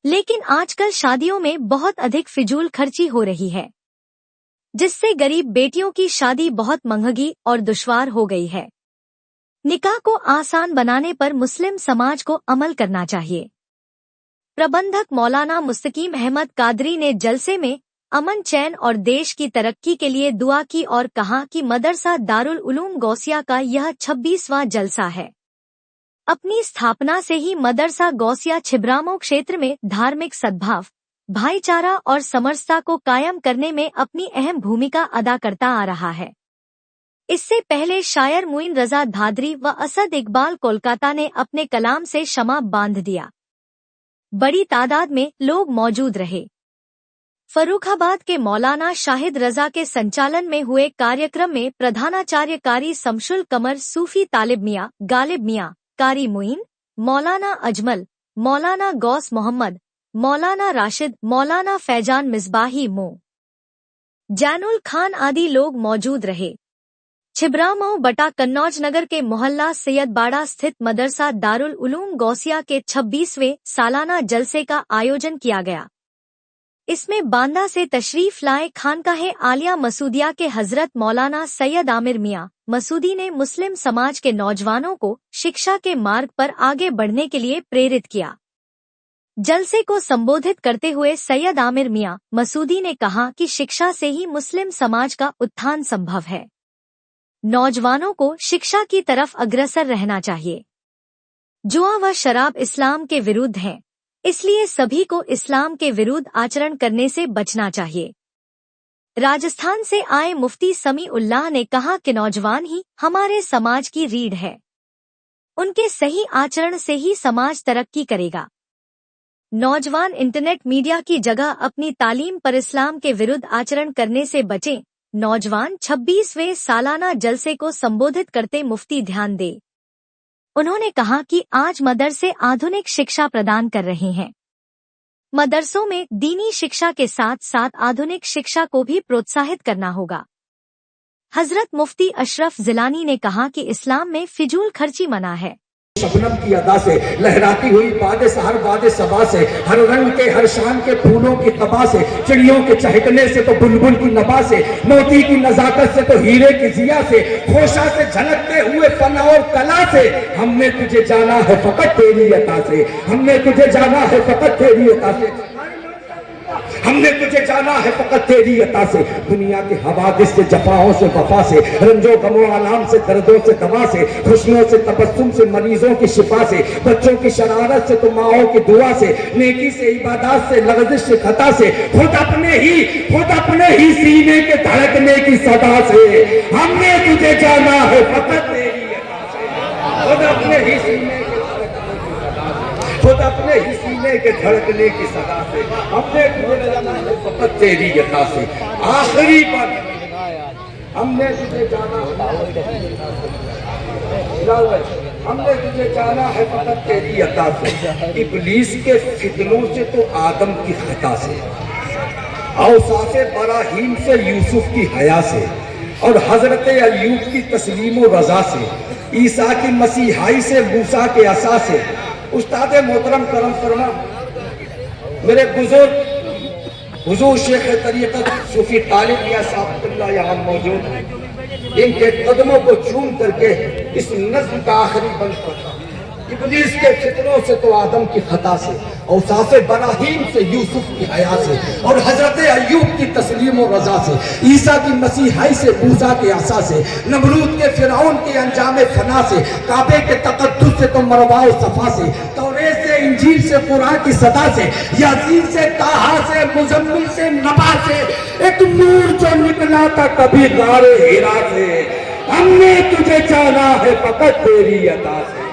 लेकिन आजकल शादियों में बहुत अधिक फिजूल खर्ची हो रही है, जिससे गरीब बेटियों की शादी बहुत महंगी और दुश्वार हो गई है। निकाह को आसान बनाने पर मुस्लिम समाज को अमल करना चाहिए। प्रबंधक मौलाना मुस्तकीम अहमद कादरी ने जलसे में अमन, चैन और देश की तरक्की के लिए दुआ की और कहा कि मदरसा दारुल उलूम गौसिया का यह 26वां जलसा है। अपनी स्थापना से ही मदरसा गौसिया छिबरामऊ क्षेत्र में धार्मिक सद्भाव, भाईचारा और समरसता को कायम करने में अपनी अहम भूमिका अदा करता आ रहा है। इससे पहले शायर मुइन रजा धादरी व असद इकबाल कोलकाता ने अपने कलाम से शमा बांध दिया। बड़ी तादाद में लोग मौजूद रहे। फर्रुखाबाद के मौलाना शाहिद रजा के संचालन में हुए कार्यक्रम में प्रधानाचार्य कारी शमशुल कमर, सूफी तालिब मियाँ गालिब मियाँ, कारी मुइन, मौलाना अजमल, मौलाना गौस मोहम्मद, मौलाना राशिद, मौलाना फैजान मिसबाही, मो जैनुल खान आदि लोग मौजूद रहे। छिबरामऊ बटा कन्नौज नगर के मोहल्ला सैयदबाड़ा स्थित मदरसा दारुल उलूम गौसिया के 26वें सालाना जलसे का आयोजन किया गया। इसमें बांदा से तशरीफ लाए खानकाहे आलिया मसूदिया के हजरत मौलाना सैयद आमिर मियाँ मसूदी ने मुस्लिम समाज के नौजवानों को शिक्षा के मार्ग पर आगे बढ़ने के लिए प्रेरित किया। जलसे को संबोधित करते हुए सैयद आमिर मियाँ मसूदी ने कहा कि शिक्षा से ही मुस्लिम समाज का उत्थान संभव है। नौजवानों को शिक्षा की तरफ अग्रसर रहना चाहिए। जुआ व शराब इस्लाम के विरुद्ध हैं, इसलिए सभी को इस्लाम के विरुद्ध आचरण करने से बचना चाहिए। राजस्थान से आए मुफ्ती समी उल्लाह ने कहा कि नौजवान ही हमारे समाज की रीढ़ है। उनके सही आचरण से ही समाज तरक्की करेगा। नौजवान इंटरनेट मीडिया की जगह अपनी तालीम पर इस्लाम के विरुद्ध आचरण करने से बचें। नौजवान 26वें सालाना जलसे को संबोधित करते मुफ्ती ध्यान दे। उन्होंने कहा कि आज मदरसे आधुनिक शिक्षा प्रदान कर रहे हैं। मदरसों में दीनी शिक्षा के साथ साथ आधुनिक शिक्षा को भी प्रोत्साहित करना होगा। हजरत मुफ्ती अशरफ जिलानी ने कहा कि इस्लाम में फिजूल खर्ची मना है। शबनम की अदा से, लहराती हुई बादे सहर बादे सबा से, हर रंग के हर शान के फूलों की तबा से, चिड़ियों के चहकने से तो बुलबुल की नबा से, मोती की नजाकत से तो हीरे की जिया से, खोशा से झलकते हुए फन और कला से, हमने तुझे जाना है फकत तेरी अता से, हमने तुझे जाना है फकत तेरी अता से, हमने तुझे जाना है फकत तेरी अता से। दुनिया के हवादिस से, जफाओं से, वफा से, रंजो गमो आलाम से, दर्दों से दवा से, खुशियों से, तबस्सुम से, मरीजों की शिफा से, बच्चों की शरारत से तो माओं की दुआ से, नेकी से, इबादत से, लग़ज़िश से, खता से, खुद अपने ही सीने के धड़कने की सदा से, हमने तुझे जाना है फकत तेरी अता से। खुद अपने ही सीने के धड़कने की सदा से, हमने तुझे जाना है फकत तेरी अता से। आखिरी पर हमने तुझे जाना है फकत तेरी अता से। इब्लीस के फितनों से तो आदम की खता से, औसाफ़े बराहीम से यूसुफ की हया से, और हजरत अय्यूब की तस्लीम व रजा से, ईसा की मसीहाई से, मूसा के असा से। उस्ताद मोहतरम करम फरमा मेरे बुजुर्ग हुजूर शेख तरीक़त सूफी तालिब मियां साहब यहाँ मौजूद हैं। इनके कदमों को चूम करके इस नज़्म का आखिरी बंद करता। इब्लीस के फितनों से तो आदम की खता से, औसाफ़े बराहीम से, यूसुफ की हया से, और हजरत अय्यूब की तस्लीम और रजा से, ईसा की मसीहाई से, मूसा के असा से, नमरूद के फिरौन के अंजाम फना से, काबे के तक़द्दुस से तो मरवा और सफा से, तौरेत से, इंजील से, कुरान की सदा से, यासीन से, ताहा से, मुज़म्मिल से, नबा से, एक नूर जो निकला था कभी गारे हिरा से। हमने तुझे जाना है फकत तेरी अता से।